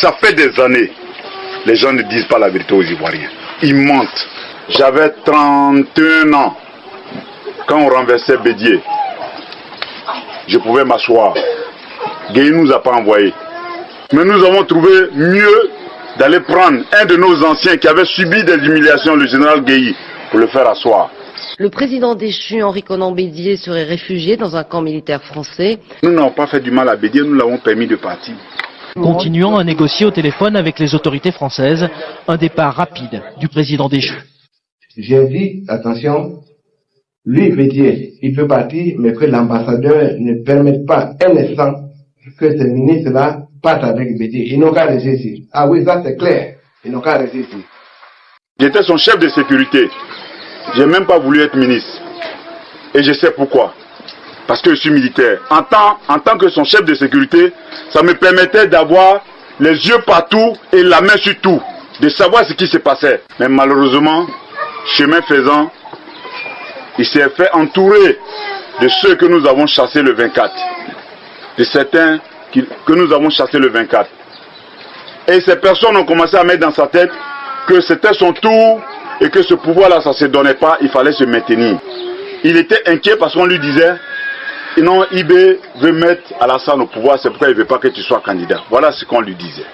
Ça fait des années. Les gens ne disent pas la vérité aux Ivoiriens. Ils mentent. J'avais 31 ans quand on renversait Bédié. Je pouvais m'asseoir. Gueye ne nous a pas envoyés. Mais nous avons trouvé mieux d'aller prendre un de nos anciens qui avait subi des humiliations, le général Gueye, pour le faire asseoir. Le président déchu Henri Konan Bédié serait réfugié dans un camp militaire français. Nous n'avons pas fait du mal à Bédié, nous l'avons permis de partir. Continuant à négocier au téléphone avec les autorités françaises un départ rapide du président déchu. J'ai dit, attention, lui, Bédié, il peut partir, mais que l'ambassadeur ne permette pas un instant que ces ministres-là partent avec Bédié. Ils n'ont qu'à rester ici. Ah oui, ça c'est clair. Ils n'ont qu'à rester ici. J'étais son chef de sécurité. J'ai même pas voulu être ministre. Et je sais pourquoi. Parce que je suis militaire. En tant que son chef de sécurité, ça me permettait d'avoir les yeux partout et la main sur tout. De savoir ce qui se passait. Mais malheureusement, chemin faisant, il s'est fait entourer de ceux que nous avons chassés le 24. De certains que nous avons chassés le 24. Et ces personnes ont commencé à mettre dans sa tête que c'était son tour et que ce pouvoir-là, ça ne se donnait pas, il fallait se maintenir. Il était inquiet parce qu'on lui disait, non, IB veut mettre Alassane au pouvoir, c'est pourquoi il ne veut pas que tu sois candidat. Voilà ce qu'on lui disait.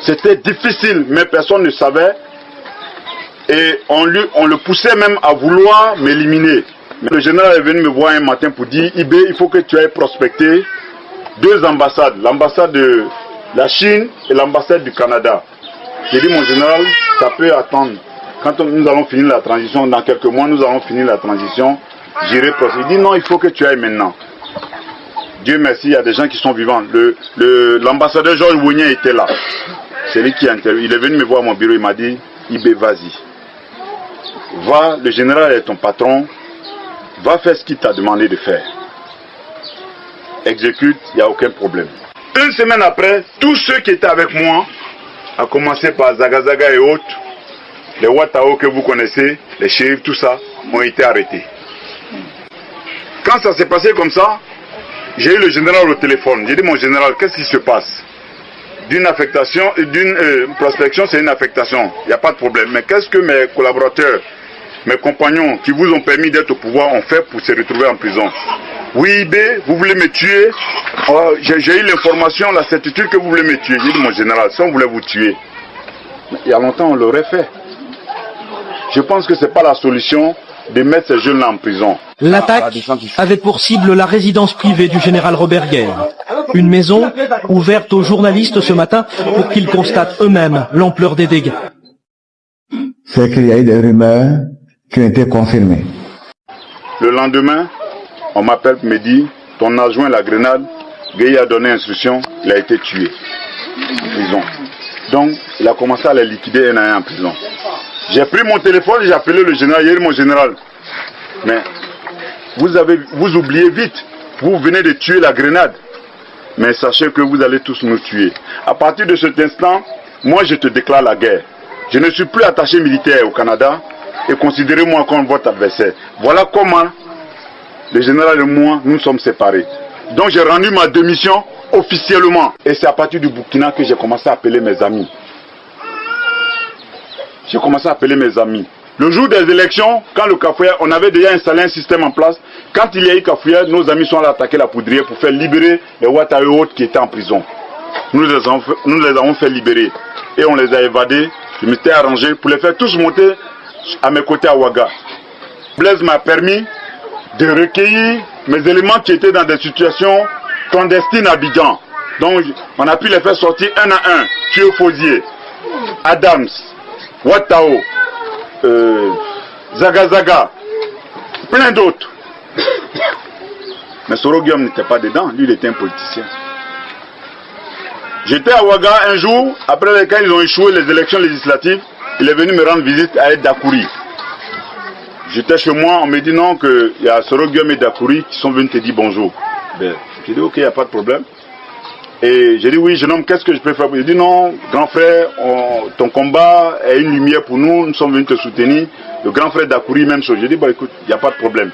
C'était difficile, mais personne ne savait. Et on le poussait même à vouloir m'éliminer. Le général est venu me voir un matin pour dire, IB, il faut que tu ailles prospecter 2 ambassades, l'ambassade de la Chine et l'ambassade du Canada. J'ai dit, mon général, ça peut attendre. Quand nous allons finir la transition, dans quelques mois, nous allons finir la transition, j'irai prospecter. Il dit, non, il faut que tu ailles maintenant. Dieu merci, il y a des gens qui sont vivants. L'ambassadeur Georges Wounien était là. C'est lui qui a interviewé. Il est venu me voir à mon bureau, il m'a dit, IB, vas-y. Va, le général est ton patron, va faire ce qu'il t'a demandé de faire. Exécute, il n'y a aucun problème. Une semaine après, tous ceux qui étaient avec moi, à commencer par Zagazaga et autres, les Watao que vous connaissez, les shérifs, tout ça, ont été arrêtés. Quand ça s'est passé comme ça, j'ai eu le général au téléphone. J'ai dit, mon général, qu'est-ce qui se passe? D'une affectation, d'une prospection, c'est une affectation. Il n'y a pas de problème. Mais qu'est-ce que mes collaborateurs, mes compagnons qui vous ont permis d'être au pouvoir ont fait pour se retrouver en prison? Oui, IB, vous voulez me tuer? Oh, j'ai eu l'information, la certitude que vous voulez me tuer. J'ai dit, mon général, si on voulait vous tuer, il y a longtemps on l'aurait fait. Je pense que ce n'est pas la solution de mettre ces jeunes-là en prison. L'attaque avait pour cible la résidence privée du général Robert Guerre. Une maison ouverte aux journalistes ce matin pour qu'ils constatent eux-mêmes l'ampleur des dégâts. C'est qu'il y a eu des rumeurs qui ont été confirmées. Le lendemain, on m'appelle pour me dire, ton adjoint la grenade, Gueye a donné instruction, il a été tué en prison. Donc, il a commencé à les liquider un à un en prison. J'ai pris mon téléphone, j'ai appelé le général, j'ai dit, mon général, mais vous oubliez vite, vous venez de tuer la grenade, mais sachez que vous allez tous nous tuer. À partir de cet instant, moi je te déclare la guerre. Je ne suis plus attaché militaire au Canada et considérez-moi comme votre adversaire. Voilà comment le général et moi, nous sommes séparés. Donc j'ai rendu ma démission officiellement. Et c'est à partir du Burkina que j'ai commencé à appeler mes amis. J'ai commencé à appeler mes amis. Le jour des élections, quand le Cafouillère, on avait déjà installé un système en place. Quand il y a eu Cafouillère, nos amis sont allés attaquer la poudrière pour faire libérer les Ouattara et autres qui étaient en prison. Nous les avons fait libérer. Et on les a évadés. Je m'étais arrangé pour les faire tous monter à mes côtés à Ouaga. Blaise m'a permis de recueillir mes éléments qui étaient dans des situations clandestines à Abidjan. Donc on a pu les faire sortir un à un. Thio Fosier, Adams, Watao, Zagazaga, plein d'autres. Mais Soro Guillaume n'était pas dedans, lui il était un politicien. J'étais à Ouaga un jour, après quand ils ont échoué les élections législatives, il est venu me rendre visite à Dakouri. J'étais chez moi, on me dit non, qu'il y a Soro Guillaume et Dakouri qui sont venus te dire bonjour. Ben, j'ai dit ok, il n'y a pas de problème. Et j'ai dit oui, jeune homme, qu'est-ce que je peux faire? Il dit non, grand frère, ton combat est une lumière pour nous, nous sommes venus te soutenir. Le grand frère Dakouri, même chose. J'ai dit bah écoute, il n'y a pas de problème.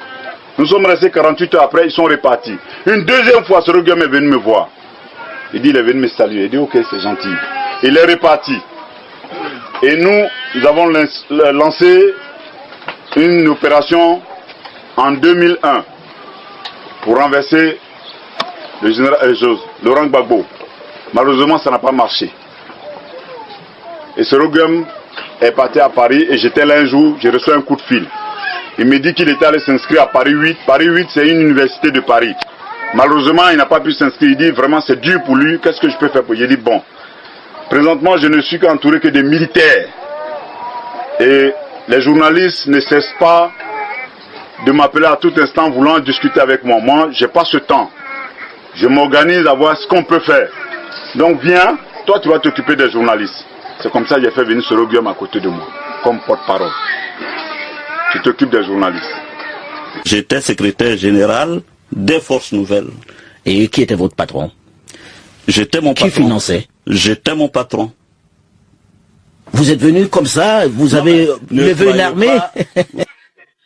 Nous sommes restés 48 heures après, ils sont repartis. Une deuxième fois, Soro Guillaume est venu me voir. Il dit, il est venu me saluer. Il dit, ok, c'est gentil. Il est reparti. Et nous avons lancé une opération en 2001 pour renverser le général Laurent Gbagbo. Malheureusement, ça n'a pas marché. Et ce Rogum est parti à Paris et j'étais là un jour, j'ai reçu un coup de fil. Il me dit qu'il était allé s'inscrire à Paris 8. Paris 8, c'est une université de Paris. Malheureusement, il n'a pas pu s'inscrire. Il dit vraiment c'est dur pour lui. Qu'est-ce que je peux faire pour lui? J'ai dit bon, présentement je ne suis qu'entouré que des militaires. Et les journalistes ne cessent pas de m'appeler à tout instant voulant discuter avec moi. Moi, je n'ai pas ce temps. Je m'organise à voir ce qu'on peut faire. Donc viens, toi tu vas t'occuper des journalistes. C'est comme ça que j'ai fait venir ce Roguium à côté de moi, comme porte-parole. Tu t'occupes des journalistes. J'étais secrétaire général des Forces Nouvelles. Et qui était votre patron? J'étais mon patron. Qui finançait? J'étais mon patron. Vous êtes venu comme ça? Vous avez levé une armée?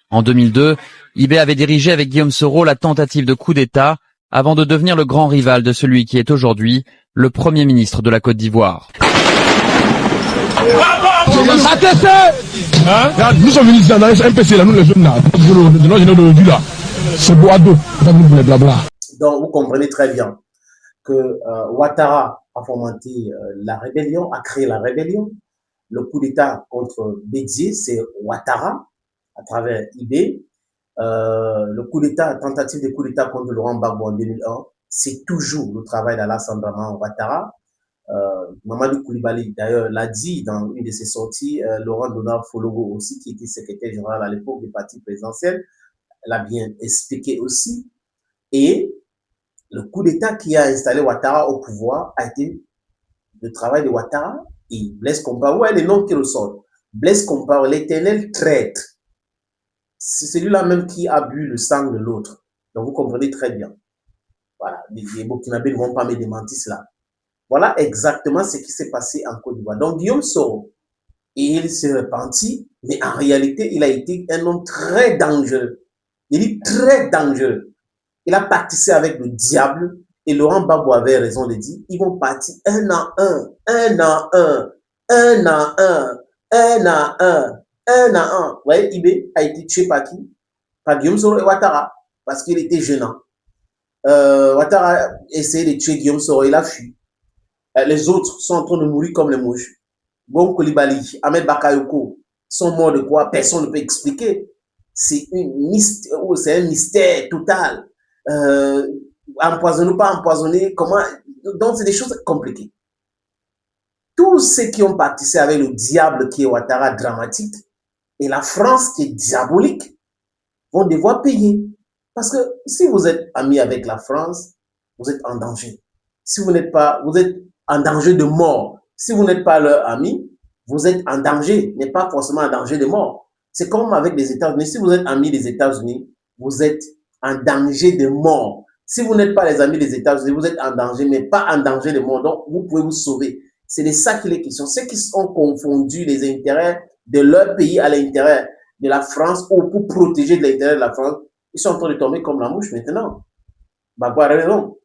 En 2002, IB avait dirigé avec Guillaume Soro la tentative de coup d'État avant de devenir le grand rival de celui qui est aujourd'hui le Premier ministre de la Côte d'Ivoire. Nous sommes venus dans un MPC, là, nous les jeunes là, là, c'est Boado, blabla. Donc vous comprenez très bien que Ouattara a fomenté la rébellion, a créé la rébellion. Le coup d'État contre Bédié, c'est Ouattara à travers IB. Le coup d'État, tentative de coup d'État contre Laurent Gbagbo en 2001, c'est toujours le travail d'Alassane Dramane Ouattara. Mamadou Koulibaly, d'ailleurs, l'a dit dans une de ses sorties. Laurent Donald Fologo aussi, qui était secrétaire général à l'époque du parti présidentiel, l'a bien expliqué aussi. Et le coup d'État qui a installé Ouattara au pouvoir a été le travail de Ouattara et Blaise Compaoré. Les noms qui ressortent. Blaise Compaoré, l'éternel traître. C'est celui-là même qui a bu le sang de l'autre. Donc vous comprenez très bien. Voilà, les Burkinabés ne vont pas me démentir cela. Voilà exactement ce qui s'est passé en Côte d'Ivoire. Donc Guillaume Soro, il s'est repenti, mais en réalité, il a été un homme très dangereux. Il est très dangereux. Il a participé avec le diable et Laurent Gbagbo avait raison de dire, ils vont partir un à un, un à un, un à un, un à un, un à un. Vous voyez, Ibé a été tué par qui? Par Guillaume Soro et Ouattara, parce qu'il était gênant. Ouattara a essayé de tuer Guillaume Soro, il a fui. Les autres sont en train de mourir comme les mouches. Bon Koulibaly, Ahmed Bakayoko sont morts de quoi? Personne ne peut expliquer. C'est un mystère total. Empoisonné ou pas empoisonné, comment? Donc, c'est des choses compliquées. Tous ceux qui ont participé avec le diable qui est Ouattara dramatique et la France qui est diabolique vont devoir payer. Parce que si vous êtes amis avec la France, vous êtes en danger. Si vous n'êtes pas, vous êtes en danger de mort. Si vous n'êtes pas leur ami, vous êtes en danger, mais pas forcément en danger de mort. C'est comme avec les États-Unis. Si vous êtes amis des États-Unis, vous êtes en danger de mort. Si vous n'êtes pas les amis des États-Unis, vous êtes en danger, mais pas en danger de mort. Donc, vous pouvez vous sauver. C'est de ça qu'il est question. Ceux qui ont confondu les intérêts de leur pays à l'intérêt de la France ou pour protéger l'intérêt de la France, ils sont en train de tomber comme la mouche maintenant. Gbagbo a raison.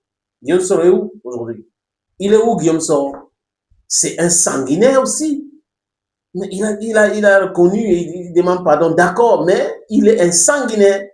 Guillaume Soro est où aujourd'hui? Il est où Guillaume Soro? C'est un sanguinaire aussi. Mais il a reconnu et il demande pardon. D'accord, mais il est un sanguinaire.